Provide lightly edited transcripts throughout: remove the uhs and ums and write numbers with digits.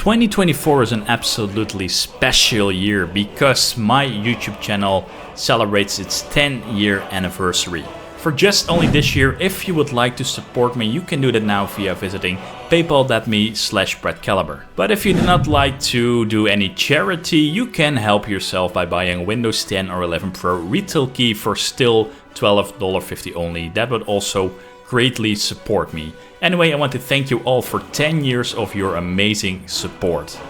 2024 is an absolutely special year because my YouTube channel celebrates its 10-year anniversary. For just only this year, if you would like to support me, you can do that now via visiting paypal.me/brettcaliber. But if you do not like to do any charity, you can help yourself by buying a Windows 10 or 11 Pro retail key for still $12.50 only. That would also greatly support me. Anyway, I want to thank you all for 10 years of your amazing support.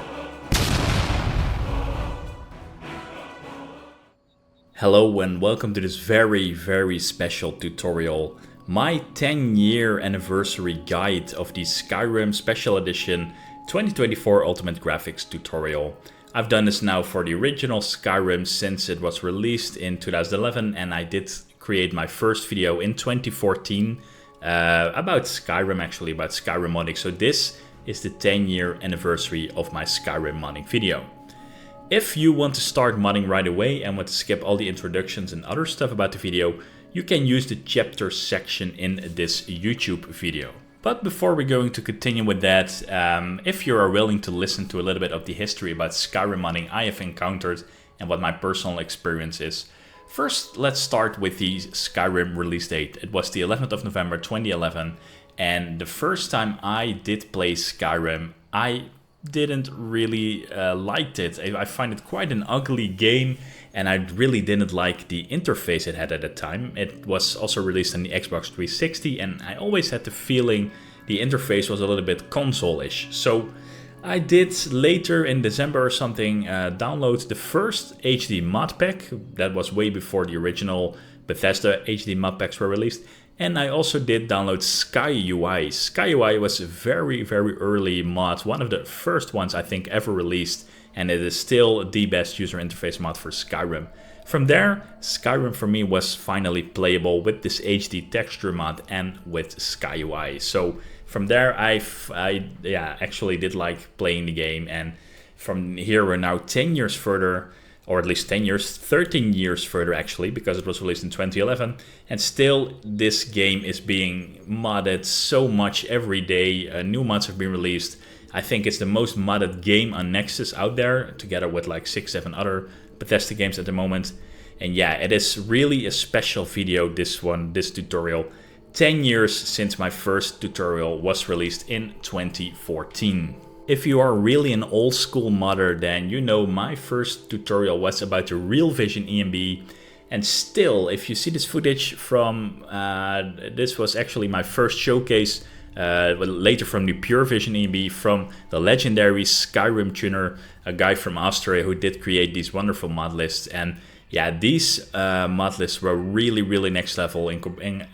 Hello and welcome to this very special tutorial. My 10-year anniversary guide of the Skyrim Special Edition 2024 Ultimate Graphics tutorial. I've done this now for the original Skyrim since it was released in 2011, and I did create my first video in 2014 about Skyrim, actually about Skyrim modding. So this is the 10-year anniversary of my Skyrim modding video. If you want to start modding right away and want to skip all the introductions and other stuff about the video, you can use the chapter section in this YouTube video. But before we're going to continue with that, if you are willing to listen to a little bit of the history about Skyrim modding I have encountered and what my personal experience is, first, let's start with the Skyrim release date. It was the 11th of November 2011, and the first time I did play Skyrim, I didn't really liked it. I find it quite an ugly game, and I really didn't like the interface it had at the time. It was also released on the Xbox 360, and I always had the feeling the interface was a little bit console-ish. So I did later in December or something download the first HD mod pack. That was way before the original Bethesda HD mod packs were released. And I also did download SkyUI. SkyUI was a very early mod, one of the first ones I think ever released, and it is still the best user interface mod for Skyrim. From there, Skyrim for me was finally playable with this HD texture mod and with SkyUI. So from there, I actually did like playing the game, and from here we're now 10 years further, or at least 10 years, 13 years further actually, because it was released in 2011, and still this game is being modded so much every day. New mods have been released. I think it's the most modded game on Nexus out there, together with like 6-7 other Bethesda games at the moment. And yeah, it is really a special video, this tutorial. 10 years since my first tutorial was released in 2014. If you are really an old school modder, then you know my first tutorial was about the Real Vision ENB. And still, if you see this footage from, this was actually my first showcase, later from the Pure Vision ENB from the legendary Skyrim tuner, a guy from Austria who did create these wonderful mod lists. And yeah, these mod lists were really next level,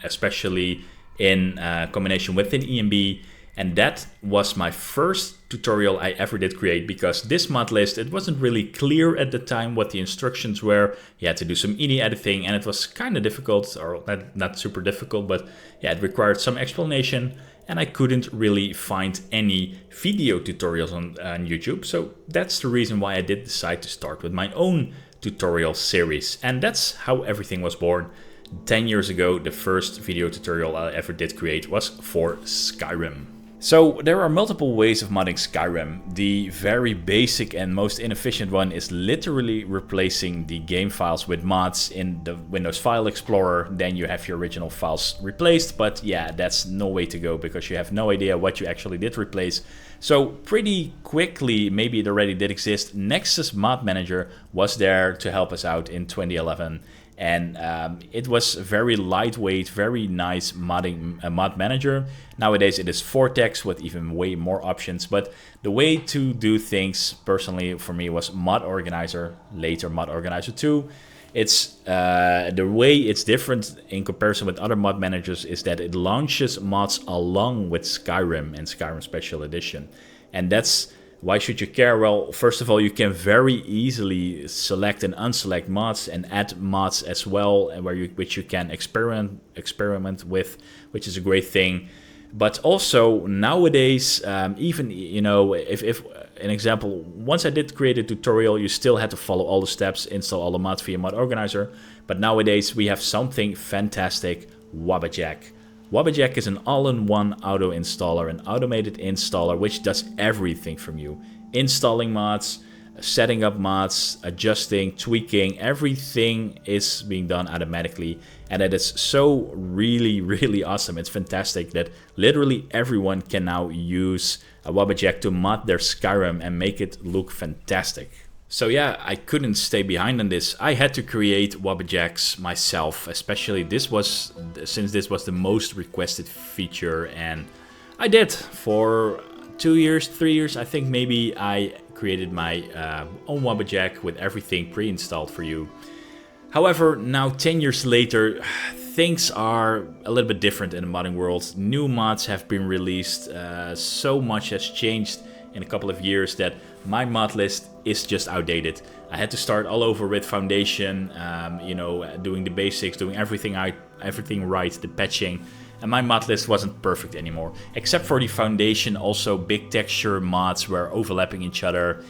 especially in combination with an ENB. And that was my first tutorial I ever did create, because this mod list, it wasn't really clear at the time what the instructions were. You had to do some INI editing, and it was kind of difficult, or not super difficult, but yeah, it required some explanation, and I couldn't really find any video tutorials on YouTube. So that's the reason why I did decide to start with my own tutorial series, and that's how everything was born. 10 years ago, the first video tutorial I ever did create was for Skyrim. So there are multiple ways of modding Skyrim. The very basic and most inefficient one is literally replacing the game files with mods in the Windows File Explorer. Then you have your original files replaced, but yeah, that's no way to go because you have no idea what you actually did replace. So pretty quickly, maybe it already did exist, Nexus Mod Manager was there to help us out in 2011. And it was very lightweight, very nice modding mod manager. Nowadays it is Vortex with even way more options, but the way to do things personally for me was Mod Organizer, later Mod Organizer 2. It's the way it's different in comparison with other mod managers is that it launches mods along with Skyrim and Skyrim Special Edition, and that's why should you care? Well, first of all, you can very easily select and unselect mods and add mods as well, and which you can experiment with, which is a great thing. But also nowadays, even if an example, once I did create a tutorial, you still had to follow all the steps, install all the mods via Mod Organizer. But nowadays we have something fantastic, Wabbajack. Wabbajack is an all-in-one auto installer, an automated installer which does everything from you. installing mods, setting up mods, adjusting, tweaking, everything is being done automatically. And it is so really awesome. It's fantastic that literally everyone can now use a Wabbajack to mod their Skyrim and make it look fantastic. So yeah, I couldn't stay behind on this. I had to create Wabbajacks myself, especially since this was the most requested feature, and I did for 2 years, 3 years. I think maybe I created my own Wabbajack with everything pre-installed for you. However, now 10 years later, things are a little bit different in the modding world. New mods have been released, so much has changed in a couple of years that my mod list is just outdated. I had to start all over with Foundation, you know, doing the basics, doing everything right, the patching, and my mod list wasn't perfect anymore. Except for the Foundation, also big texture mods were overlapping each other.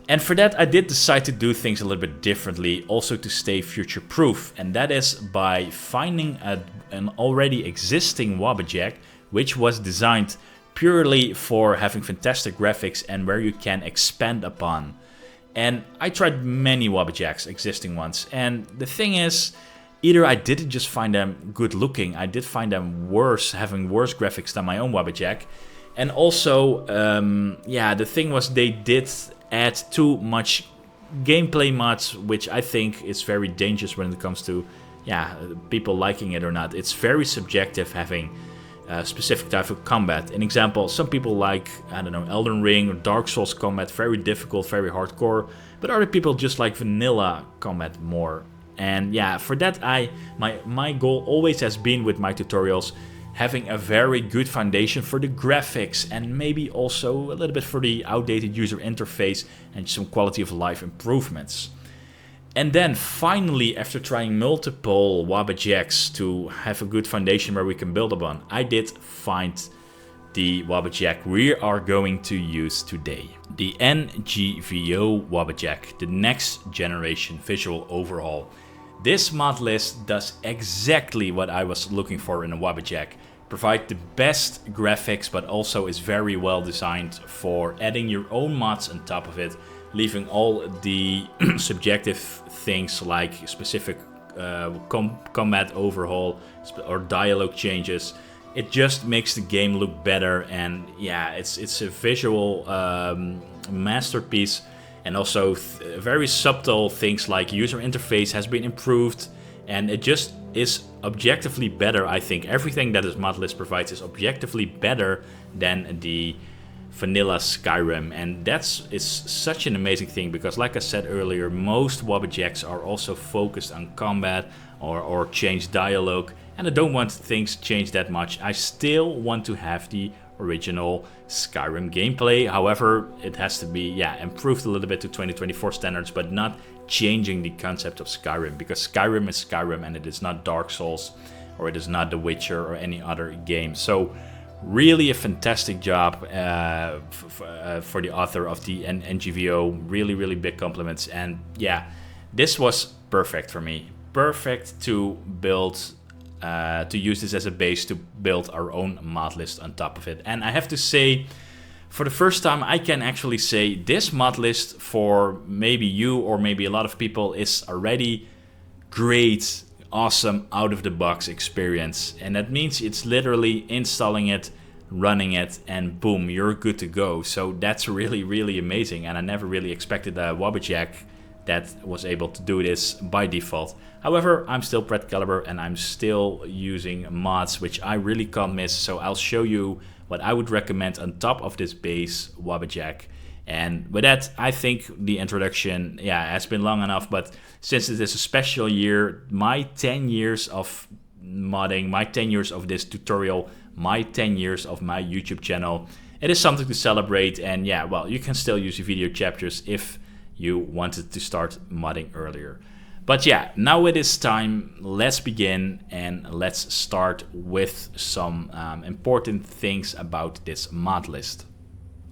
And for that I did decide to do things a little bit differently, also to stay future proof, and that is by finding an already existing Wabbajack which was designed purely for having fantastic graphics and where you can expand upon. And I tried many Wabbajacks, existing ones, and the thing is, either I didn't just find them good looking, I did find them worse, having worse graphics than my own Wabbajack. And also, yeah, the thing was they did add too much gameplay mods, which I think is very dangerous when it comes to, yeah, people liking it or not. It's very subjective having a specific type of combat. An example, some people like, I don't know, Elden Ring or Dark Souls combat, very difficult, very hardcore, but other people just like vanilla combat more. And yeah, for that my goal always has been with my tutorials having a very good foundation for the graphics and maybe also a little bit for the outdated user interface and some quality of life improvements. And then finally, after trying multiple Wabbajacks to have a good foundation where we can build upon, I did find the Wabbajack we are going to use today. The NGVO Wabbajack, the next generation visual overhaul. This mod list does exactly what I was looking for in a Wabbajack. Provide the best graphics, but also is very well designed for adding your own mods on top of it, leaving all the subjective things like specific combat overhaul or dialogue changes. It just makes the game look better, and yeah, it's a visual masterpiece. And also very subtle things like user interface has been improved, and it just is objectively better. I think everything that this mod list provides is objectively better than the vanilla Skyrim, and is such an amazing thing, because like I said earlier, most Wabbajacks are also focused on combat or change dialogue, and I don't want things changed that much. I still want to have the original Skyrim gameplay. However, it has to be, yeah, improved a little bit to 2024 standards, but not changing the concept of Skyrim, because Skyrim is Skyrim and it is not Dark Souls or it is not The Witcher or any other game. So really a fantastic job for the author of the NGVO. Really big compliments. And yeah, this was perfect for me. Perfect to build, to use this as a base to build our own mod list on top of it. And I have to say, for the first time, I can actually say this mod list for maybe you or maybe a lot of people is already great, awesome, out-of-the-box experience. And that means it's literally installing it, running it, and boom, you're good to go. So that's really amazing, and I never really expected a Wabbajack that was able to do this by default. However, I'm still Brett Caliber and I'm still using mods, which I really can't miss. So I'll show you what I would recommend on top of this base Wabbajack. And with that, I think the introduction, yeah, has been long enough, but since it is a special year, my 10 years of modding, my 10 years of this tutorial, my 10 years of my YouTube channel, it is something to celebrate. And yeah, well, you can still use your video chapters if you wanted to start modding earlier. But yeah, now it is time, let's begin and let's start with some important things about this mod list.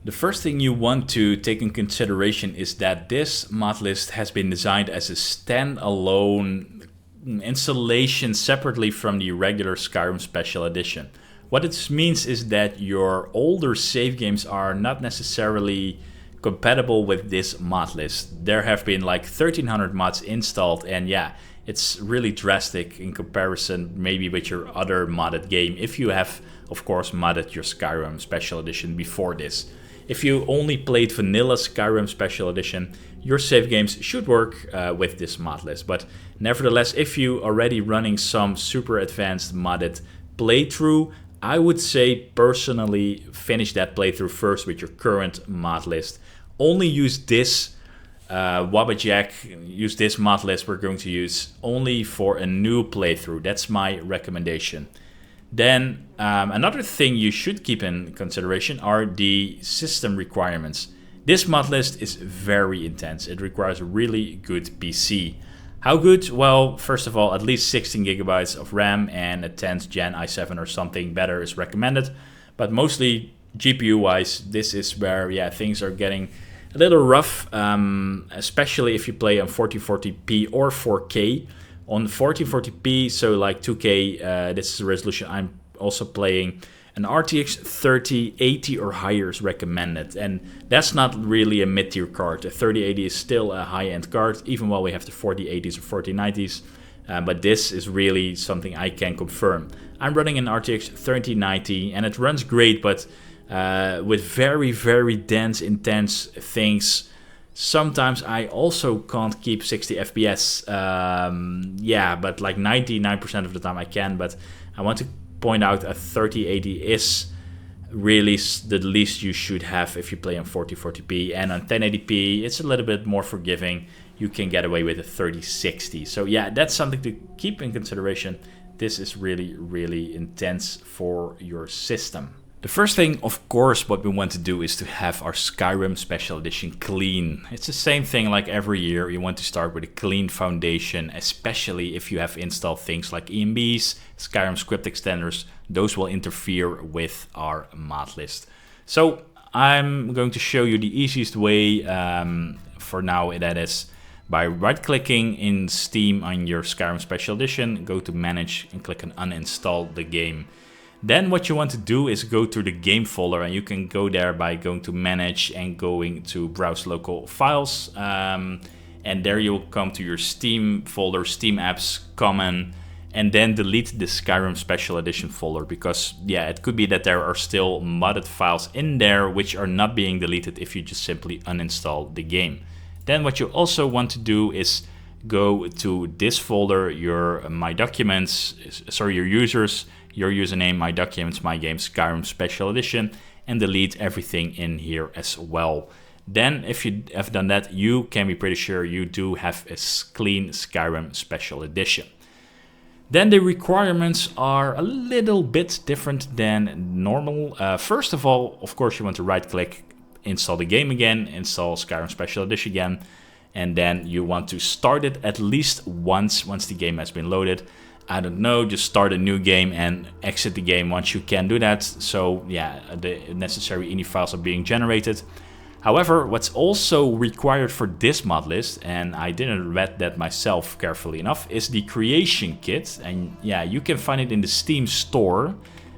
The first thing you want to take in consideration is that this mod list has been designed as a standalone installation separately from the regular Skyrim Special Edition. What it means is that your older save games are not necessarily compatible with this mod list. There have been like 1300 mods installed, and yeah, it's really drastic in comparison maybe with your other modded game, if you have of course modded your Skyrim Special Edition before this. If you only played vanilla Skyrim Special Edition, your save games should work with this mod list. But nevertheless, if you already running some super advanced modded playthrough, I would say personally finish that playthrough first with your current mod list. Only use this Wabbajack, use this mod list we're going to use only for a new playthrough. That's my recommendation. Then another thing you should keep in consideration are the system requirements. This mod list is very intense. It requires a really good PC. How good? Well, first of all, at least 16 gigabytes of RAM and a 10th gen i7 or something better is recommended. But mostly GPU wise, this is where things are getting a little rough, especially if you play on 1440p or 4K. On 1440p, so like 2K, this is the resolution I'm also playing. An RTX 3080 or higher is recommended, and that's not really a mid-tier card. A 3080 is still a high-end card, even while we have the 4080s or 4090s. But this is really something I can confirm. I'm running an RTX 3090, and it runs great, but with very, very dense, intense things. Sometimes I also can't keep 60 FPS. But like 99% of the time I can. But I want to point out a 3080 is really the least you should have if you play on 1440p. And on 1080p, it's a little bit more forgiving. You can get away with a 3060. So yeah, that's something to keep in consideration. This is really, really intense for your system. The first thing, of course, what we want to do is to have our Skyrim Special Edition clean. It's the same thing like every year. You want to start with a clean foundation, especially if you have installed things like EMBs, Skyrim script extenders. Those will interfere with our mod list. So I'm going to show you the easiest way for now. That is by right-clicking in Steam on your Skyrim Special Edition, go to Manage and click on Uninstall the game. Then what you want to do is go to the game folder, and you can go there by going to Manage and going to Browse Local Files. And there you will come to your Steam folder, Steam Apps, Common, and then delete the Skyrim Special Edition folder, because it could be that there are still modded files in there which are not being deleted if you just simply uninstall the game. Then what you also want to do is go to this folder, your My Documents, your users, your username, My Documents, My Games, Skyrim Special Edition, and delete everything in here as well. Then if you have done that, you can be pretty sure you do have a clean Skyrim Special Edition. Then the requirements are a little bit different than normal. First of all, of course, you want to right-click, install the game again, install Skyrim Special Edition again, and then you want to start it at least once the game has been loaded. I don't know, just start a new game and exit the game once you can do that. So the necessary ini files are being generated. However, what's also required for this mod list, and I didn't read that myself carefully enough, is the Creation Kit. And you can find it in the Steam store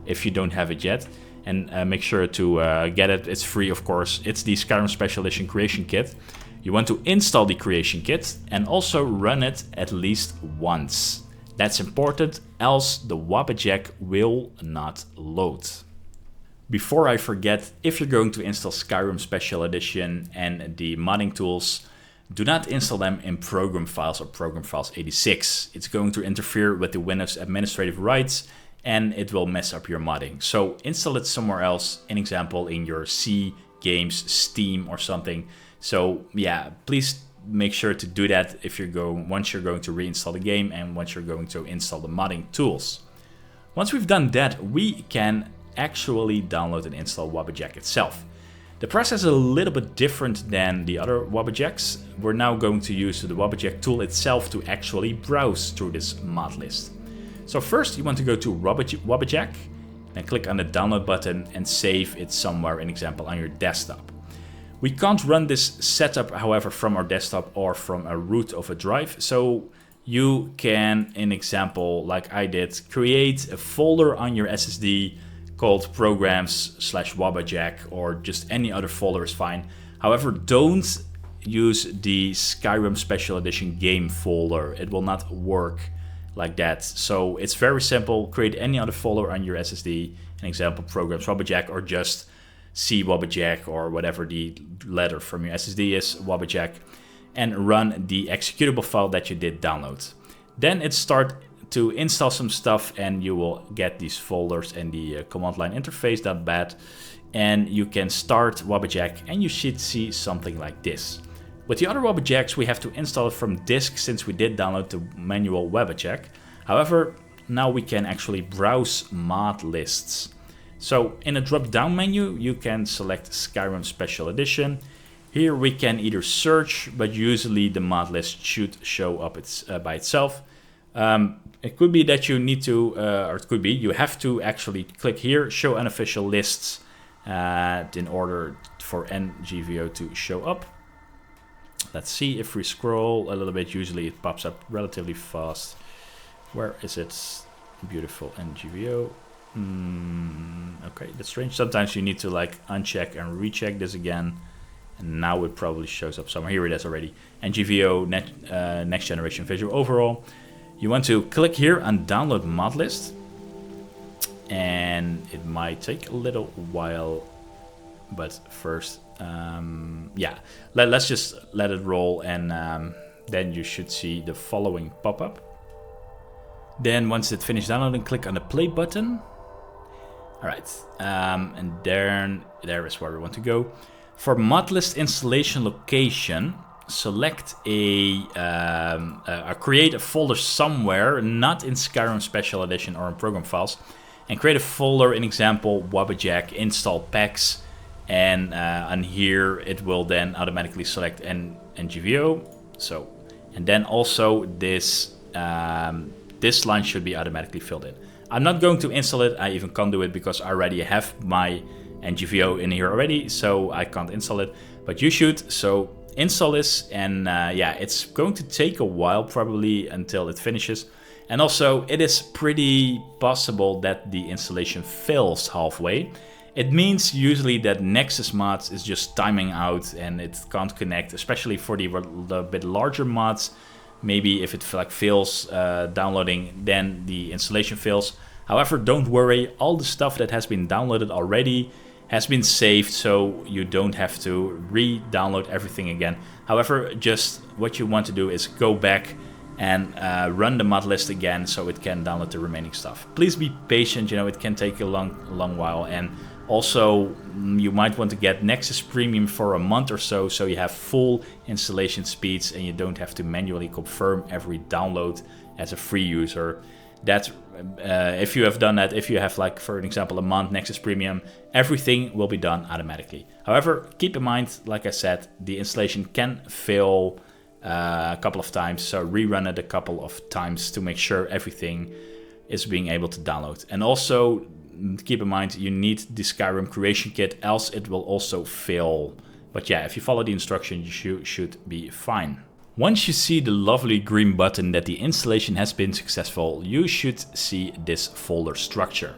if you don't have it yet. And make sure to get it. It's free, of course. It's the Skyrim Special Edition Creation Kit. You want to install the Creation Kit and also run it at least once. That's important, else the Wabbajack will not load. Before I forget, if you're going to install Skyrim Special Edition and the modding tools, do not install them in Program Files or Program Files 86. It's going to interfere with the Windows administrative rights and it will mess up your modding. So install it somewhere else, an example in your C, Games, Steam or something. So please make sure to do that once you're going to reinstall the game and once you're going to install the modding tools. Once we've done that, we can actually download and install Wabbajack itself. The process is a little bit different than the other Wabbajacks. We're now going to use the Wabbajack tool itself to actually browse through this mod list. So first you want to go to Wabbajack and click on the download button and save it somewhere, an example on your desktop. We can't run this setup, however, from our desktop or from a root of a drive. So you can, an example like I did, create a folder on your SSD called programs/Wabbajack, or just any other folder is fine. However, don't use the Skyrim Special Edition game folder. It will not work like that. So it's very simple. Create any other folder on your SSD, an example programs Wabbajack, or just C Wabbajack, or whatever the letter from your SSD is, Wabbajack, and run the executable file that you did download. Then it start to install some stuff, and you will get these folders and the command line interface .bat, and you can start Wabbajack, and you should see something like this. With the other Wabbajacks, we have to install it from disk since we did download the manual Wabbajack. However, now we can actually browse mod lists. So in a drop-down menu, you can select Skyrim Special Edition. Here we can either search, but usually the mod list should show up by itself. It could be that you need to, or it could be you have to actually click here, show unofficial lists, in order for NGVO to show up. Let's see if we scroll a little bit. Usually it pops up relatively fast. Where is it? Beautiful NGVO. Okay, that's strange. Sometimes you need to like uncheck and recheck this again. And now it probably shows up somewhere. Here it is already. NGVO, next generation visual overhaul. You want to click here on download Modlist. And it might take a little while. But first, yeah, let's just let it roll, and then you should see the following pop up. Then once it finished downloading, click on the play button. All right, and then there is where we want to go. For Modlist installation location, select create a folder somewhere, not in Skyrim Special Edition or in program files, and create a folder, in example, Wabbajack install packs. And on here, it will then automatically select NGVO. So, and then also this this line should be automatically filled in. I'm not going to install it. I even can't do it because I already have my NGVO in here already, so I can't install it. But you should. So install this, and yeah, it's going to take a while probably until it finishes. And also, it is pretty possible that the installation fails halfway. It means usually that Nexus mods is just timing out and it can't connect, especially for the bit larger mods. Maybe if it fails downloading, then the installation fails. However, don't worry, all the stuff that has been downloaded already has been saved, so you don't have to re-download everything again. However, just what you want to do is go back and run the mod list again so it can download the remaining stuff. Please be patient, you know, it can take a long while. And also, you might want to get Nexus Premium for a month or so you have full installation speeds and you don't have to manually confirm every download as a free user. That if you have done that, if you have, like, for an example, a month Nexus Premium, everything will be done automatically. However, keep in mind, like I said, the installation can fail a couple of times, so rerun it a couple of times to make sure everything is being able to download. And also, keep in mind, you need the Skyrim Creation Kit, else it will also fail. But yeah, if you follow the instructions, you should be fine. Once you see the lovely green button that the installation has been successful, you should see this folder structure.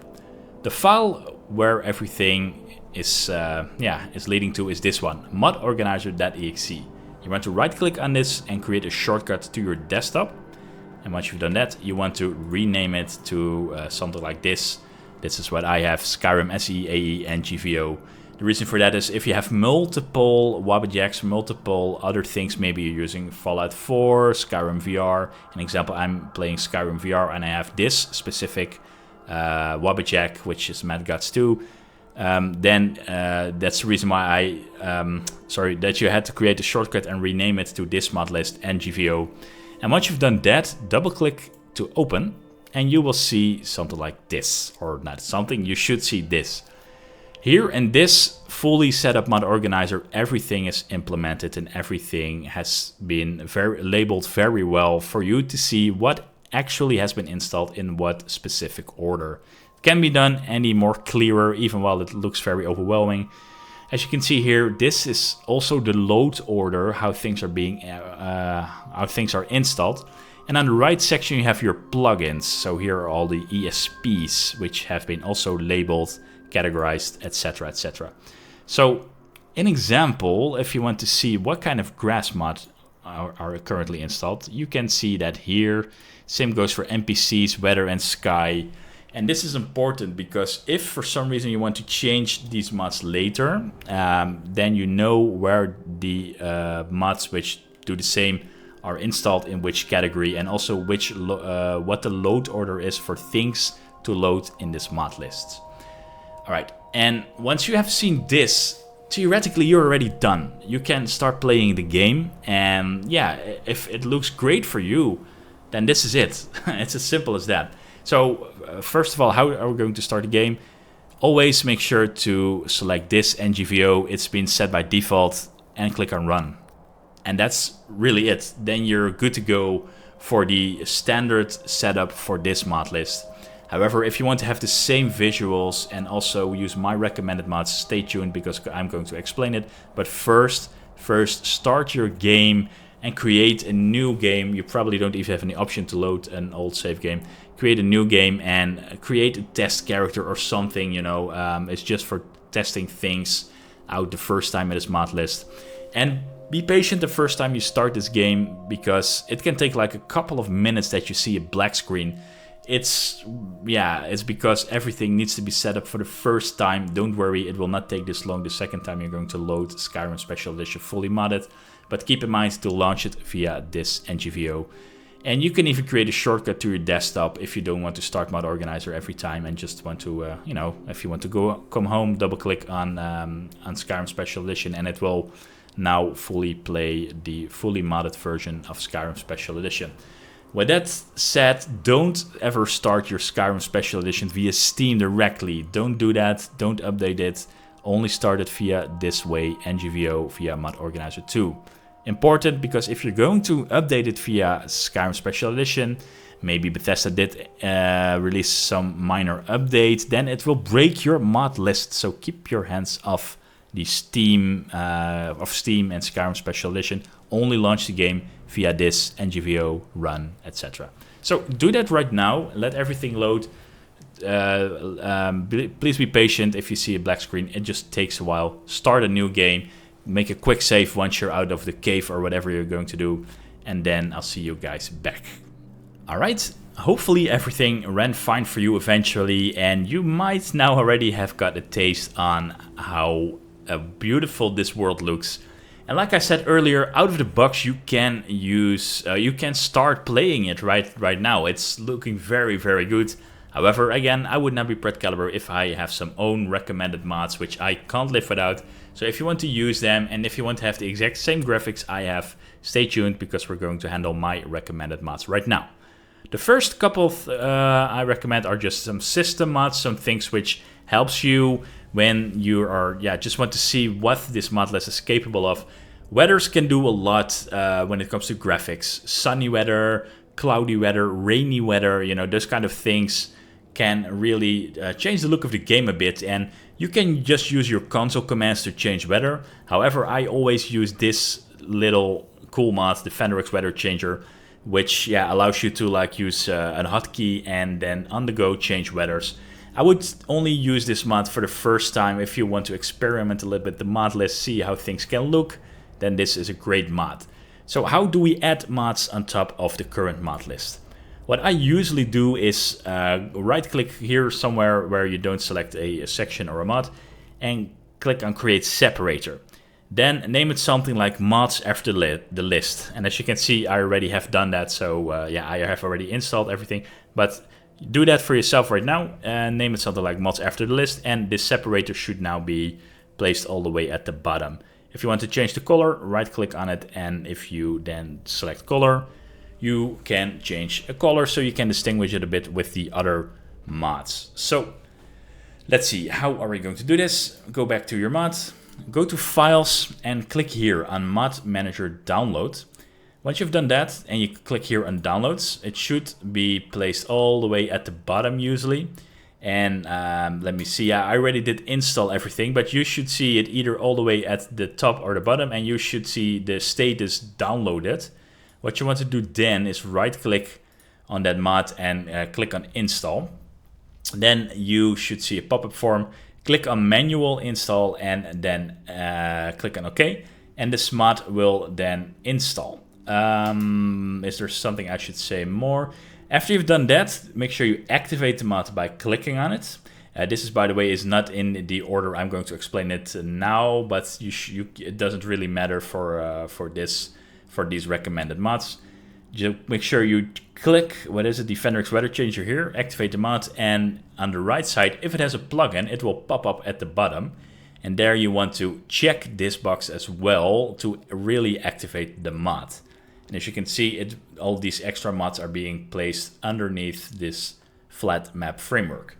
The file where everything is leading to is this one, modorganizer.exe. You want to right click on this and create a shortcut to your desktop. And once you've done that, you want to rename it to something like this. This is what I have, Skyrim SE AE NGVO. The reason for that is if you have multiple Wabbajacks, multiple other things, maybe you're using Fallout 4, Skyrim VR. An example, I'm playing Skyrim VR and I have this specific Wabbajack, which is Mad Gods 2. Then that's the reason why that you had to create a shortcut and rename it to this mod list, NGVO. And once you've done that, double click to open. And you will see something like this, or not something, you should see this. Here in this fully set up mod organizer, everything is implemented and everything has been labeled very well for you to see what actually has been installed in what specific order. It can be done any more clearer, even while it looks very overwhelming. As you can see here, this is also the load order, how things are installed. And on the right section, you have your plugins. So here are all the ESPs, which have been also labeled, categorized, etc., etc. So in example, if you want to see what kind of gras mods are currently installed, you can see that here. Same goes for NPCs, weather and sky. And this is important because if for some reason you want to change these mods later, then you know where the mods which do the same are installed in which category, and also which what the load order is for things to load in this mod list. All right, and once you have seen this, theoretically you're already done. You can start playing the game, and yeah, if it looks great for you, then this is it. It's as simple as that. So first of all, how are we going to start the game? Always make sure to select this NGVO. It's been set by default, and click on run. And that's really it. Then you're good to go for the standard setup for this mod list. However, if you want to have the same visuals and also use my recommended mods, stay tuned because I'm going to explain it. But first start your game and create a new game. You probably don't even have any option to load an old save game. Create a new game and create a test character or something, you know. It's just for testing things out the first time in this mod list. And be patient the first time you start this game, because it can take like a couple of minutes that you see a black screen. It's because everything needs to be set up for the first time. Don't worry, it will not take this long the second time you're going to load Skyrim Special Edition fully modded. But keep in mind to launch it via this NGVO. And you can even create a shortcut to your desktop if you don't want to start Mod Organizer every time and just want to, if you want to come home, double click on Skyrim Special Edition, and it will now fully play the fully modded version of Skyrim Special Edition. With that said, don't ever start your Skyrim Special Edition via Steam directly. Don't do that, don't update it. Only start it via this way, NGVO via Mod Organizer 2. Important, because if you're going to update it via Skyrim Special Edition, maybe Bethesda did release some minor update, then it will break your mod list. So keep your hands off the Steam and Skyrim Special Edition. Only launch the game via this NGVO, run, etc. So do that right now. Let everything load. Please be patient if you see a black screen. It just takes a while. Start a new game. Make a quick save once you're out of the cave or whatever you're going to do. And then I'll see you guys back. Alright, hopefully everything ran fine for you eventually. And you might now already have got a taste on how beautiful this world looks. And like I said earlier, out of the box you can start playing it right now. It's looking very, very good. However, again, I would not be Brett Caliber if I have some own recommended mods, which I can't live without. So if you want to use them, and if you want to have the exact same graphics I have, stay tuned, because we're going to handle my recommended mods right now. The first couple I recommend are just some system mods, some things which helps you when you are, just want to see what this mod list is capable of. Weathers can do a lot when it comes to graphics. Sunny weather, cloudy weather, rainy weather, you know, those kind of things can really change the look of the game a bit. And you can just use your console commands to change weather. However, I always use this little cool mod, the Fenrix Weather Changer, which allows you to like use a hotkey and then on the go change weathers. I would only use this mod for the first time. If you want to experiment a little bit the mod list, see how things can look, then this is a great mod. So how do we add mods on top of the current mod list? What I usually do is right click here somewhere where you don't select a section or a mod and click on create separator. Then name it something like mods after the list. And as you can see, I already have done that. So I have already installed everything. But do that for yourself right now and name it something like mods after the list. And this separator should now be placed all the way at the bottom. If you want to change the color, right click on it. And if you then select color, you can change a color so you can distinguish it a bit with the other mods. So let's see, how are we going to do this? Go back to your mod, go to files and click here on Mod Manager Download. Once you've done that and you click here on downloads, it should be placed all the way at the bottom usually. And let me see, I already did install everything, but you should see it either all the way at the top or the bottom, and you should see the status downloaded. What you want to do then is right click on that mod and click on install. Then you should see a pop-up form. Click on manual install and then click on OK. And this mod will then install. Is there something I should say more? After you've done that, make sure you activate the mod by clicking on it. This is, by the way, is not in the order I'm going to explain it now, but it doesn't really matter for these recommended mods. Just make sure you click, the Fenrix weather changer here, activate the mod, and on the right side, if it has a plugin, it will pop up at the bottom. And there you want to check this box as well to really activate the mod. And as you can see, all these extra mods are being placed underneath this flat map framework.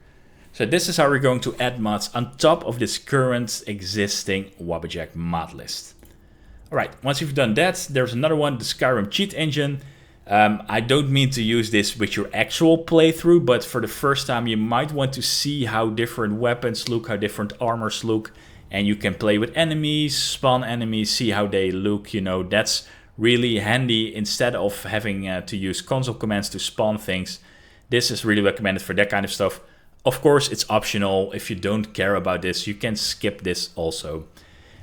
So this is how we're going to add mods on top of this current existing Wabbajack mod list. All right, once you've done that, there's another one, the Skyrim cheat engine. I don't mean to use this with your actual playthrough, but for the first time you might want to see how different weapons look, how different armors look, and you can play with enemies, spawn enemies, see how they look. You know, that's really handy instead of having to use console commands to spawn things. This is really recommended for that kind of stuff. Of course, it's optional. If you don't care about this, you can skip this also.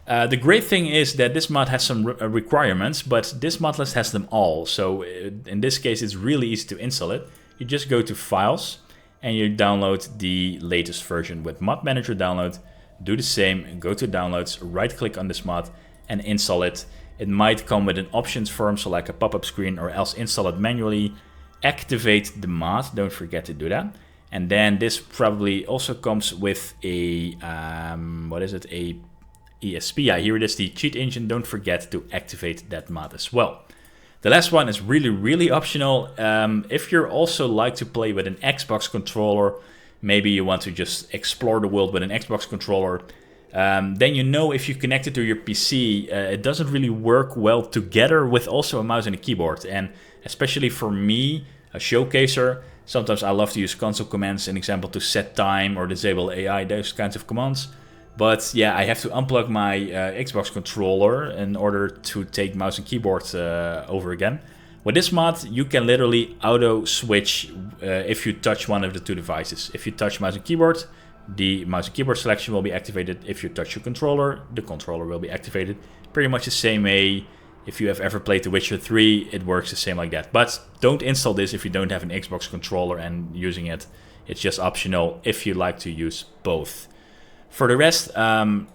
The great thing is that this mod has some requirements, but this mod list has them all. So in this case, it's really easy to install it. You just go to Files and you download the latest version with Mod Manager download. Do the same, go to Downloads, right click on this mod and install it. It might come with an options form, so like a pop-up screen, or else install it manually. Activate the mod, don't forget to do that. And then this probably also comes with a, a ESP. Yeah, here it is, the cheat engine. Don't forget to activate that mod as well. The last one is really, really optional. If you're also like to play with an Xbox controller, maybe you want to just explore the world with an Xbox controller, then you know if you connect it to your PC, it doesn't really work well together with also a mouse and a keyboard. And especially for me, a showcaser, sometimes I love to use console commands, an example, to set time or disable AI, those kinds of commands. But yeah, I have to unplug my Xbox controller in order to take mouse and keyboard over again. With this mod, you can literally auto switch if you touch one of the two devices. If you touch mouse and keyboard, the mouse and keyboard selection will be activated. If you touch your controller, the controller will be activated. Pretty much the same way. If you have ever played The Witcher 3, it works the same like that. But don't install this if you don't have an Xbox controller and using it. It's just optional if you like to use both. For the rest, I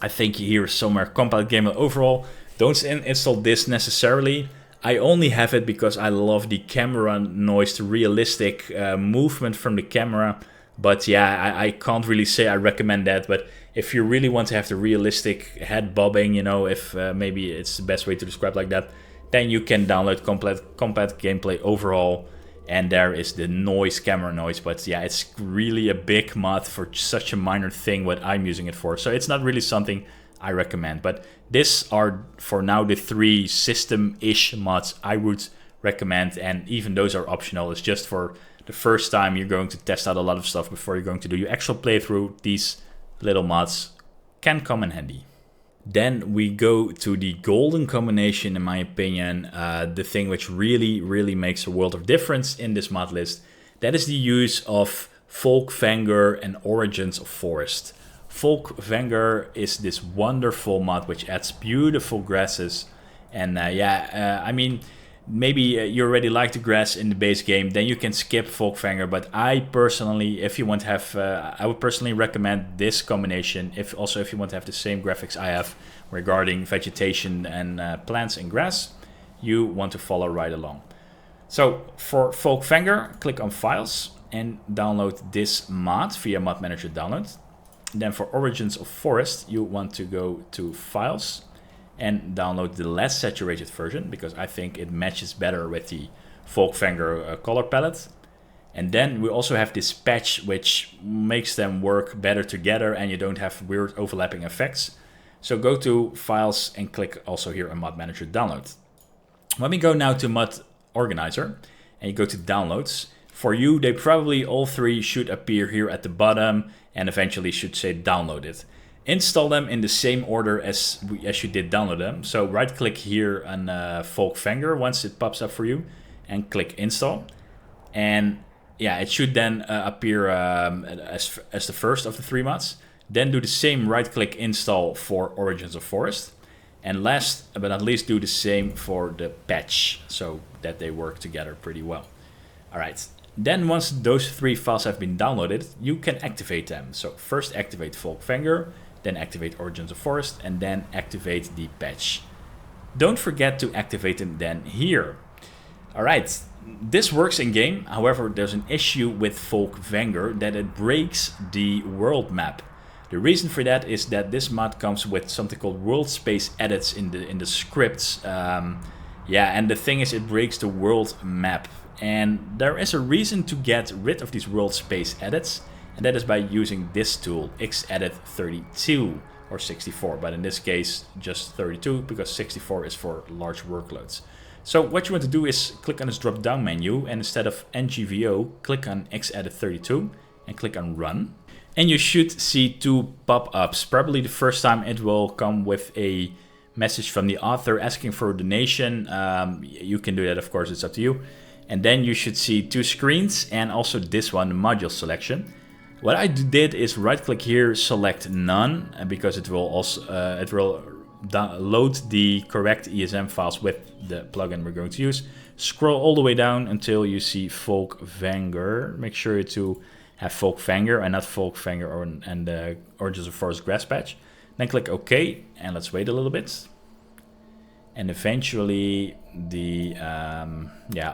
think here is somewhere Compiled Game Overhaul. Don't install this necessarily. I only have it because I love the camera noise, the realistic movement from the camera. But yeah, I can't really say I recommend that. But if you really want to have the realistic head bobbing, you know, if maybe it's the best way to describe like that, then you can download Compiled Gameplay Overhaul. And there is the noise, camera noise. But yeah, it's really a big mod for such a minor thing what I'm using it for. So it's not really something I recommend. But these are, for now, the 3 system-ish mods I would recommend. And even those are optional. It's just for the first time you're going to test out a lot of stuff before you're going to do your actual playthrough. These little mods can come in handy. Then we go to the golden combination, in my opinion, the thing which really, really makes a world of difference in this mod list. That is the use of Folkvanger and Origins of Forest. Folkvanger is this wonderful mod which adds beautiful grasses. And I mean, maybe you already like the grass in the base game, then you can skip Folkvanger. But I personally, if you want to have, I would personally recommend this combination. If you want to have the same graphics I have regarding vegetation and plants and grass, you want to follow right along. So for Folkvanger, click on Files and download this mod via Mod Manager download. Then for Origins of Forest, you want to go to Files and download the less saturated version, because I think it matches better with the Folkvanger color palette. And then we also have this patch which makes them work better together and you don't have weird overlapping effects. So go to Files and click also here on Mod Manager Download. When we go now to Mod Organizer and you go to Downloads, for you they probably all 3 should appear here at the bottom and eventually should say downloaded. Install them in the same order as you did download them. So right click here on Folkvanger once it pops up for you and click install. And yeah, it should then appear as the first of the 3 mods. Then do the same right-click install for Origins of Forest. And last but not least, do the same for the patch, so that they work together pretty well. All right. Then once those 3 files have been downloaded, you can activate them. So first activate Folkvanger, then activate Origins of Forest, and then activate the patch. Don't forget to activate them then here. All right. This works in game. However, there's an issue with Folkvanger that it breaks the world map. The reason for that is that this mod comes with something called world space edits in the scripts. Yeah, and the thing is, it breaks the world map. And there is a reason to get rid of these world space edits, and that is by using this tool, xedit 32 or 64, but in this case just 32 because 64 is for large workloads. So what you want to do is click on this drop down menu, and instead of NGVO, click on xedit 32 and click on run. And you should see 2 pop-ups. Probably the first time it will come with a message from the author asking for a donation. You can do that, of course, it's up to you. And then you should see 2 screens and also this one, the module selection. What I did is right click here, select none, because it will also load the correct ESM files with the plugin we're going to use. Scroll all the way down until you see Folkvanger. Make sure to have Folkvanger and not Folkvanger and Origins of Forest grass patch. Then click OK, and let's wait a little bit. And eventually the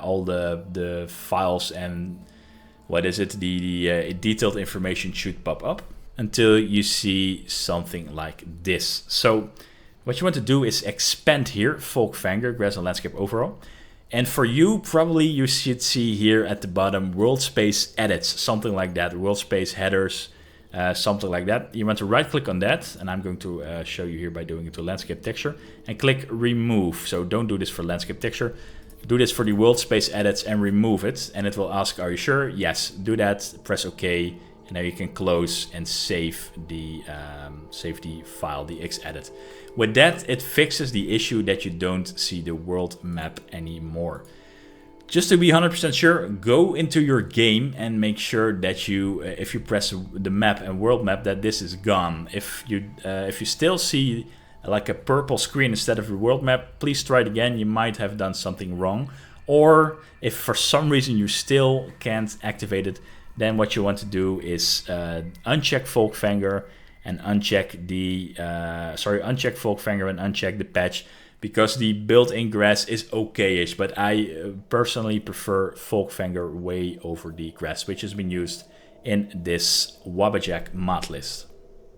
all the files and what is it, the detailed information should pop up until you see something like this. So what you want to do is expand here, Folkvanger, Grass and Landscape Overhaul. And for you, probably you should see here at the bottom, world space edits, something like that, world space headers, something like that. You want to right click on that, and I'm going to show you here by doing it to landscape texture, and click remove. So don't do this for landscape texture, do this for the world space edits and remove it, and it will ask, are you sure? Yes, do that, press OK, and now you can close and save the file, the xedit. With that, it fixes the issue that you don't see the world map anymore. Just to be 100% sure, go into your game and make sure that you, if you press the map and world map, that this is gone. If you still see like a purple screen instead of your world map, please try it again. You might have done something wrong. Or if for some reason you still can't activate it, then what you want to do is uncheck Folkvanger and uncheck uncheck Folkvanger and uncheck the patch, because the built-in grass is okay-ish, but I personally prefer Folkvanger way over the grass, which has been used in this Wabbajack mod list.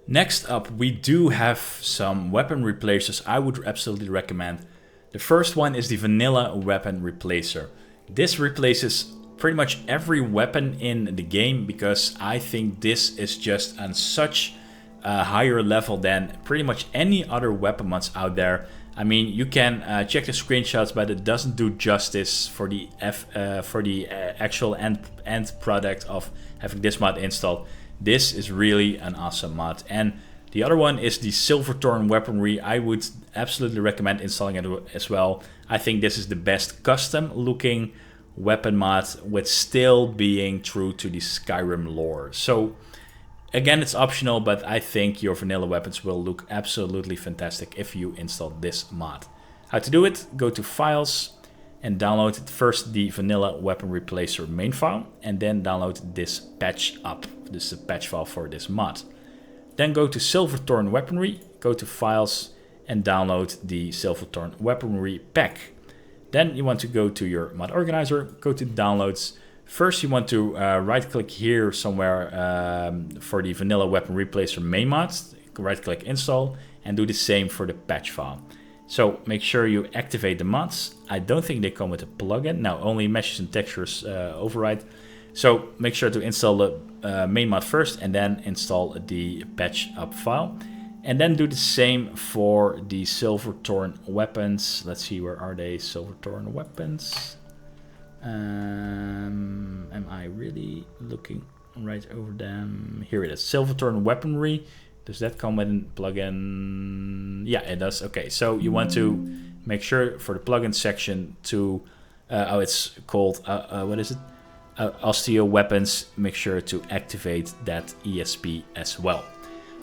Next up, we do have some weapon replacers I would absolutely recommend. The first one is the vanilla weapon replacer. This replaces pretty much every weapon in the game, because I think this is just on such a higher level than pretty much any other weapon mods out there. I mean, you can check the screenshots, but it doesn't do justice for the actual end product of having this mod installed. This is really an awesome mod. And the other one is the Silverthorn weaponry. I would absolutely recommend installing it as well. I think this is the best custom looking weapon mod with still being true to the Skyrim lore. So again, it's optional, but I think your vanilla weapons will look absolutely fantastic if you install this mod. How to do it? Go to Files and download first the vanilla weapon replacer main file, and then download this patch up. This is a patch file for this mod. Then go to Silverthorn weaponry, go to Files and download the Silverthorn weaponry pack. Then you want to go to your mod organizer, go to downloads. First you want to right click here somewhere for the vanilla weapon replacer main mod, right click install, and do the same for the patch file. So make sure you activate the mods. I don't think they come with a plugin. No, only meshes and textures override. So make sure to install the main mod first and then install the patch up file. And then do the same for the Silverthorn weapons. Let's see, where are they? Silverthorn weapons. Am I really looking right over them? Here it is, Silverthorn weaponry. Does that come with a plugin? Yeah, it does. Okay, so you want to make sure for the plugin section to, it's called, what is it? Osteo weapons. Make sure to activate that ESP as well.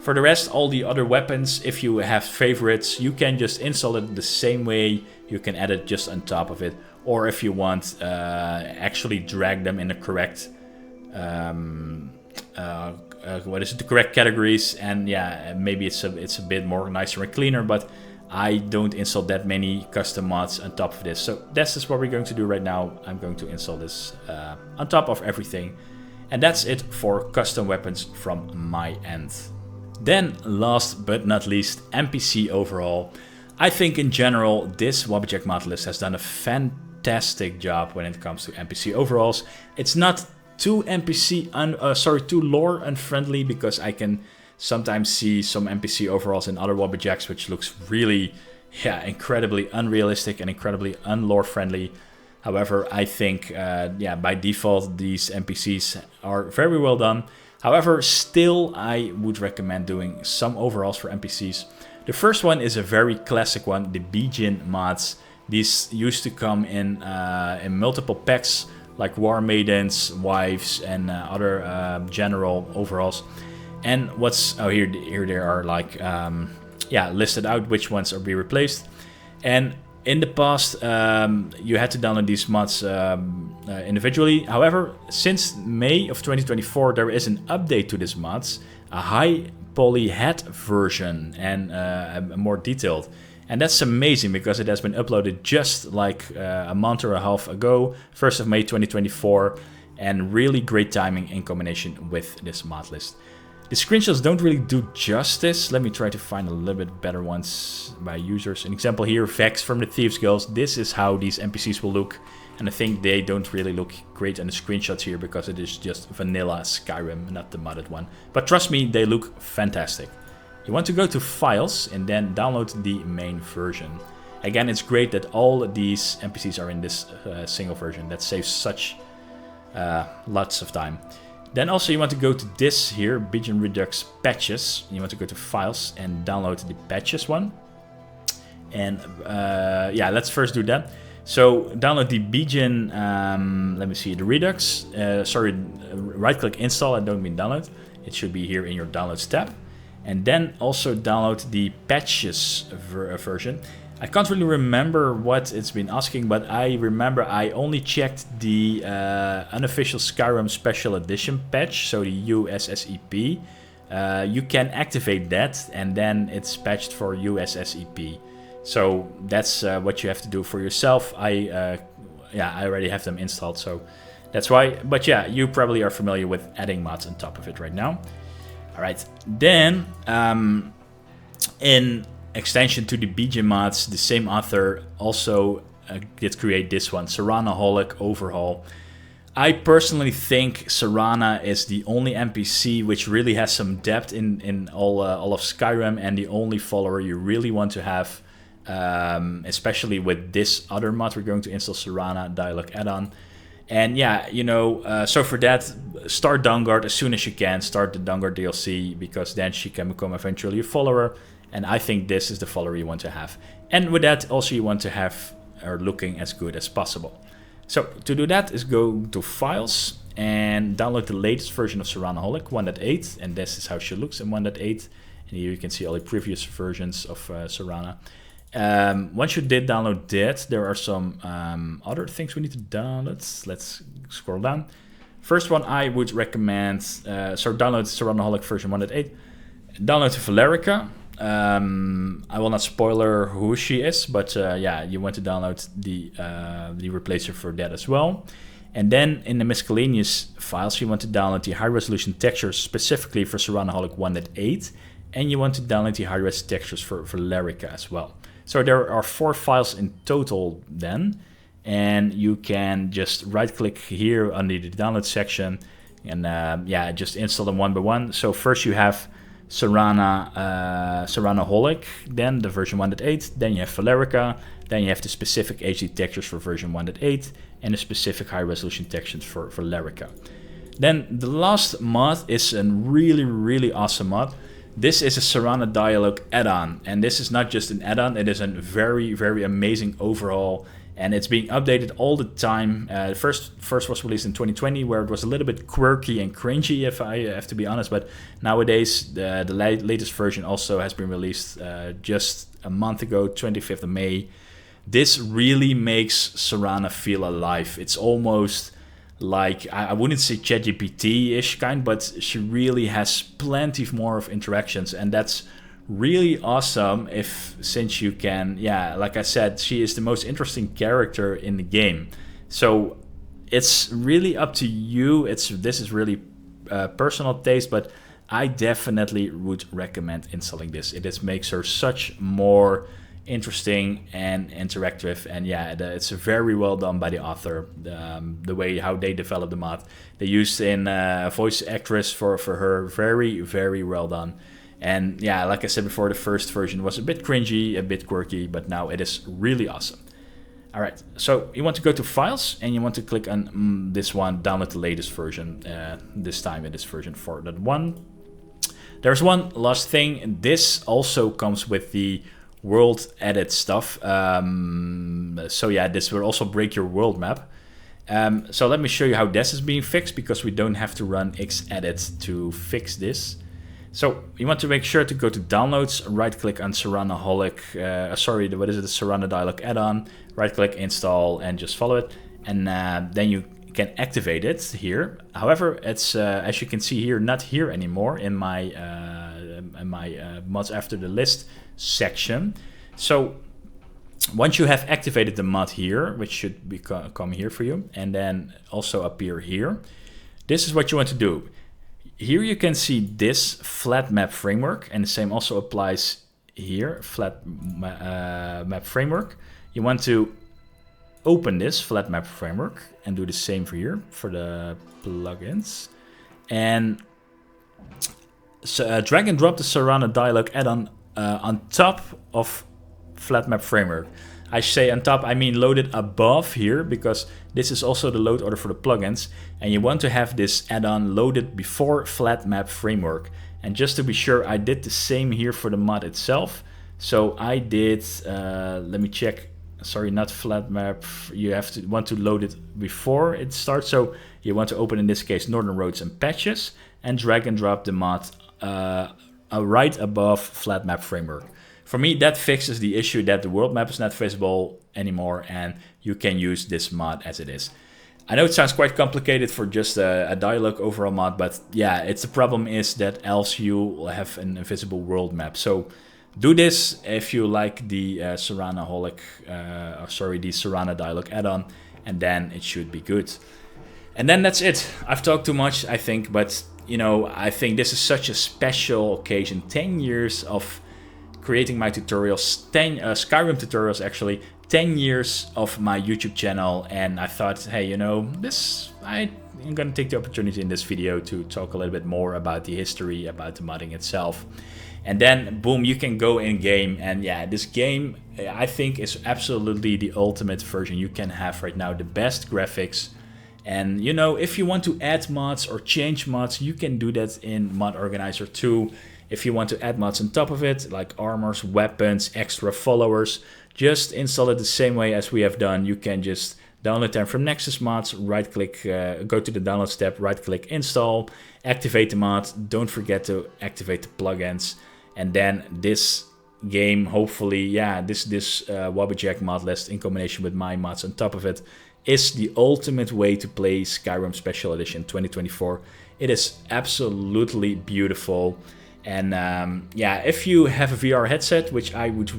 For the rest, all the other weapons, if you have favorites, you can just install it the same way. You can add it just on top of it. Or if you want, actually drag them in the correct, the correct categories. And yeah, maybe it's a bit more nicer and cleaner, but I don't install that many custom mods on top of this. So this is what we're going to do right now. I'm going to install this on top of everything. And that's it for custom weapons from my end. Then, last but not least, NPC Overhaul. I think in general, this Wabbajack Modlist has done a fantastic job when it comes to NPC overhauls. It's not too too lore unfriendly, because I can sometimes see some NPC overhauls in other Wabbajacks which looks really, incredibly unrealistic and incredibly unlore friendly. However, I think, by default, these NPCs are very well done. However, still, I would recommend doing some overhauls for NPCs. The first one is a very classic one, the Bijin mods. These used to come in multiple packs, like War Maidens, Wives, and other general overhauls. And here they are, like, listed out which ones are being replaced. And in the past, you had to download these mods individually. However, since May of 2024, there is an update to these mods, a high poly head version and more detailed. And that's amazing, because it has been uploaded just like a month or a half ago, 1st of May 2024, and really great timing in combination with this mod list. The screenshots don't really do justice. Let me try to find a little bit better ones by users. An example here, Vex from the Thieves Guild. This is how these NPCs will look. And I think they don't really look great in the screenshots here, because it is just vanilla Skyrim, not the modded one. But trust me, they look fantastic. You want to go to Files and then download the main version. Again, it's great that all these NPCs are in this single version. That saves such lots of time. Then also you want to go to this here, Bijin Redux Patches. You want to go to Files and download the Patches one. And let's first do that. So download the Bijin, let me see, the Redux. Right click install, I don't mean download. It should be here in your downloads tab. And then also download the Patches version. I can't really remember what it's been asking, but I remember I only checked the unofficial Skyrim Special Edition patch, so the USSEP. You can activate that, and then it's patched for USSEP. So that's what you have to do for yourself. I already have them installed, so that's why. But yeah, you probably are familiar with adding mods on top of it right now. All right, then in extension to the Bijin mods, the same author also did create this one, Serranaholic Overhaul. I personally think Serrana is the only NPC which really has some depth in all of Skyrim, and the only follower you really want to have, especially with this other mod we're going to install, Serrana Dialogue Add-on. And yeah, so for that, start Dawnguard as soon as you can. Start the Dawnguard DLC, because then she can become eventually a follower. And I think this is the follower you want to have. And with that, also you want to have her looking as good as possible. So to do that is go to Files and download the latest version of Serranaholic, 1.8. And this is how she looks in 1.8. And here you can see all the previous versions of Serrana. Once you did download that, there are some other things we need to download. Let's scroll down. First one I would recommend, download Serranaholic version 1.8. Download Valerica. I will not spoiler who she is, but you want to download the replacer for that as well. And then in the miscellaneous files, you want to download the high resolution textures specifically for Serranaholic 1.8, and you want to download the high res textures for Valerica as well. So there are 4 files in total then, and you can just right click here under the download section and just install them one by one. So first you have Serranaholic, then the version 1.8, then you have Valerica, then you have the specific HD textures for version 1.8, and the specific high resolution textures for Valerica. Then the last mod is a really, really awesome mod. This is a Serrana Dialogue add-on, and this is not just an add-on, it is a very, very amazing overhaul. and it's being updated all the time. First was released in 2020, where it was a little bit quirky and cringy, if I have to be honest. But nowadays, the latest version also has been released just a month ago, 25th of May. This really makes Serana feel alive. It's almost like, I wouldn't say ChatGPT-ish kind, but she really has plenty more of interactions, and that's really awesome since you can, like I said, she is the most interesting character in the game. So it's really up to you. This is really personal taste, but I definitely would recommend installing this. It just makes her such more interesting and interactive, and it's very well done by the author. The way how they developed the mod, they used in voice actress for her, very, very well done. And like I said before, the first version was a bit cringy, a bit quirky, but now it is really awesome. All right, so you want to go to Files, and you want to click on this one, download the latest version. This time it is version 4.1. There's one last thing. This also comes with the world edit stuff. This will also break your world map. So let me show you how this is being fixed, because we don't have to run xedit to fix this. So you want to make sure to go to Downloads, right-click on Seranaholic, the Serana Dialog add-on, right-click, install, and just follow it. And then you can activate it here. However, it's as you can see here, not here anymore in my mods after the list section. So once you have activated the mod here, which should come here for you, and then also appear here, this is what you want to do. Here you can see this flat map framework, and the same also applies here, flat map framework. You want to open this flat map framework and do the same for here for the plugins, and so, drag and drop the Serana Dialog add-on on top of flat map framework. I say on top, I mean load it above here, because this is also the load order for the plugins, and you want to have this add-on loaded before flat map framework. And just to be sure, I did the same here for the mod itself. So I did, let me check, sorry, not flat map, you want to load it before it starts. So you want to open, in this case, Northern Roads and Patches, and drag and drop the mod right above flat map framework. For me, that fixes the issue that the world map is not visible anymore, and you can use this mod as it is. I know it sounds quite complicated for just a dialogue overall mod, but the problem is that else you will have an invisible world map. So do this if you like the Seranaholic, the Serana Dialog add-on, and then it should be good. And then that's it. I've talked too much, I think, but I think this is such a special occasion. 10 years of creating my tutorials, 10 Skyrim tutorials actually, 10 years of my YouTube channel, and I thought, hey, I'm gonna take the opportunity in this video to talk a little bit more about the history, about the modding itself. And then boom, you can go in game, and this game I think is absolutely the ultimate version you can have right now, the best graphics. And if you want to add mods or change mods, you can do that in Mod Organizer too. If you want to add mods on top of it, like armors, weapons, extra followers, just install it the same way as we have done. You can just download them from Nexus Mods, right-click, go to the Downloads tab, right-click, install, activate the mod. Don't forget to activate the plugins. And then this game, hopefully, this Wabbajack mod list in combination with my mods on top of it is the ultimate way to play Skyrim Special Edition 2024. It is absolutely beautiful. And if you have a VR headset, which I would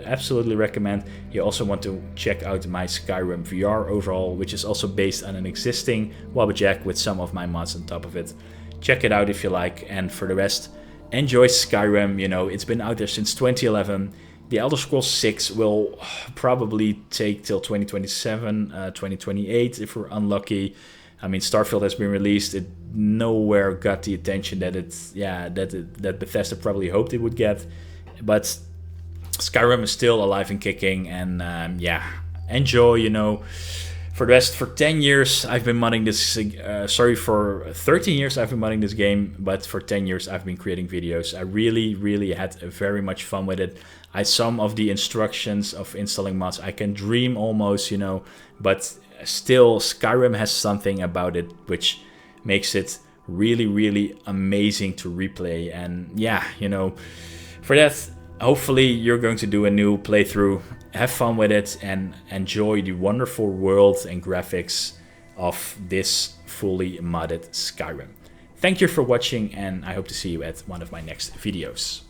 absolutely recommend, you also want to check out my Skyrim VR Overhaul, which is also based on an existing Wabbajack with some of my mods on top of it. Check it out if you like, and for the rest, enjoy Skyrim. It's been out there since 2011. The Elder Scrolls 6 will probably take till 2027, 2028 if we're unlucky. I mean, Starfield has been released. It nowhere got the attention that that Bethesda probably hoped it would get. But Skyrim is still alive and kicking, and enjoy. For the rest, for 10 years I've been modding this. For 13 years I've been modding this game, but for 10 years I've been creating videos. I really had very much fun with it. Some of the instructions of installing mods, I can dream almost, you know, but still Skyrim has something about it which makes it really, really amazing to replay. And yeah, you know, for that, hopefully you're going to do a new playthrough, have fun with it, and enjoy the wonderful world and graphics of this fully modded Skyrim. Thank you for watching, and I hope to see you at one of my next videos.